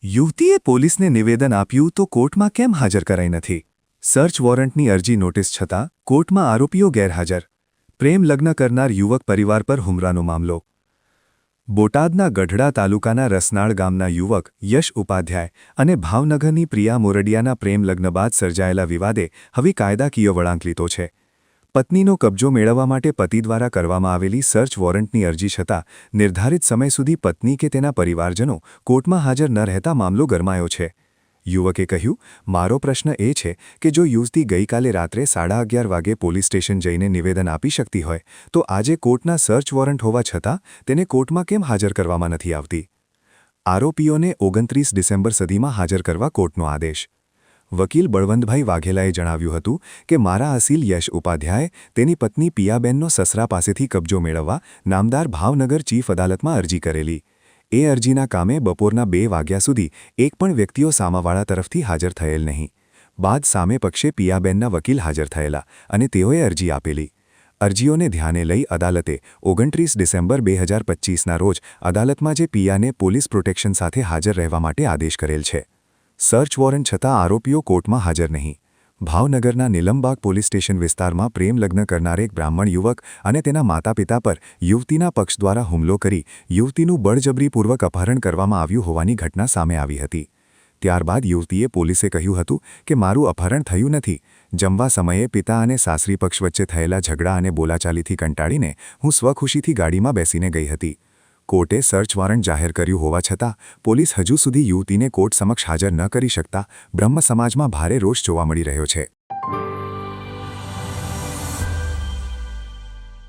યુવતીએ પોલીસને નિવેદન આપ્યું તો કોર્ટમાં કેમ હાજર કરાઈ નથી? સર્ચ વોરંટની અરજી નોટિસ છતાં કોર્ટમાં આરોપીઓ ગેરહાજર. પ્રેમ લગ્ન કરનાર યુવક પરિવાર પર હુમલાનો મામલો. બોટાદના ગઢડા તાલુકાના રસનાળ ગામના યુવક યશ ઉપાધ્યાય અને ભાવનગરની પ્રિયા મોરડિયાના પ્રેમ લગ્ન બાદ સર્જાયેલા વિવાદે હવે કાયદાકીય વળાંક લીધો છે. પત્નીનો કબજો મેળવવા માટે પતિ દ્વારા કરવામાં આવેલી સર્ચ વોરંટની અરજી છતાં નિર્ધારિત સમય સુધી પત્ની કે તેના પરિવારજનો કોર્ટમાં હાજર ન રહેતા મામલો ગરમાયો છે. યુવકે કહ્યું, મારો પ્રશ્ન એ છે કે જો યુવતી ગઈકાલે રાત્રે 11:30 વાગે પોલીસ સ્ટેશન જઈને નિવેદન આપી શકતી હોય તો આજે કોર્ટના સર્ચ વોરંટ હોવા છતાં તેને કોર્ટમાં કેમ હાજર કરવામાં નથી આવતી? આરોપીઓને 29 ડિસેમ્બર સુધીમાં હાજર કરવા કોર્ટનો આદેશ. વકીલ બળવંતભાઈ વાઘેલાએ જણાવ્યું હતું કે મારા અસીલ યશ ઉપાધ્યાયે તેની પત્ની પિયાબેનનો સસરા પાસેથી કબજો મેળવવા નામદાર ભાવનગર ચીફ અદાલતમાં અરજી કરેલી. એ અરજીના કામે બપોરના 2 વાગ્યા સુધી એક પણ વ્યક્તિઓ સામાવાળા તરફથી હાજર થયેલ નહીં. બાદ સામે પક્ષે પિયાબેનના વકીલ હાજર થયેલા અને તેઓએ અરજી આપેલી. અરજીઓને ધ્યાને લઈ અદાલતે 29 ડિસેમ્બર 2025ના રોજ અદાલતમાં જે પિયાને પોલીસ પ્રોટેક્શન સાથે હાજર રહેવા માટે આદેશ કરેલ છે. સર્ચ વોરંટ છતાં આરોપીઓ કોર્ટમાં હાજર નહીં. ભાવનગરના નીલમબાગ પોલીસ સ્ટેશન વિસ્તારમાં પ્રેમ લગ્ન કરનાર એક બ્રાહ્મણ યુવક અને તેના માતાપિતા પર યુવતીના પક્ષ દ્વારા હુમલો કરી યુવતીનું બળજબરીપૂર્વક અપહરણ કરવામાં આવ્યું હોવાની ઘટના સામે આવી હતી. ત્યારબાદ યુવતીએ પોલીસે કહ્યું હતું કે મારું અપહરણ થયું નથી. જમવા સમયે પિતા અને સાસરી પક્ષ વચ્ચે થયેલા ઝઘડા અને બોલાચાલીથી કંટાળીને હું સ્વખુશીથી ગાડીમાં બેસીને ગઈ હતી. કોર્ટે સર્ચ વોરંટ જાહેર કર્યું હોવા છતાં પોલીસ હજુ સુધી યુવતીને કોર્ટ સમક્ષ હાજર ન કરી શકતા બ્રહ્મ સમાજમાં ભારે રોષ જોવા મળી રહ્યો છે.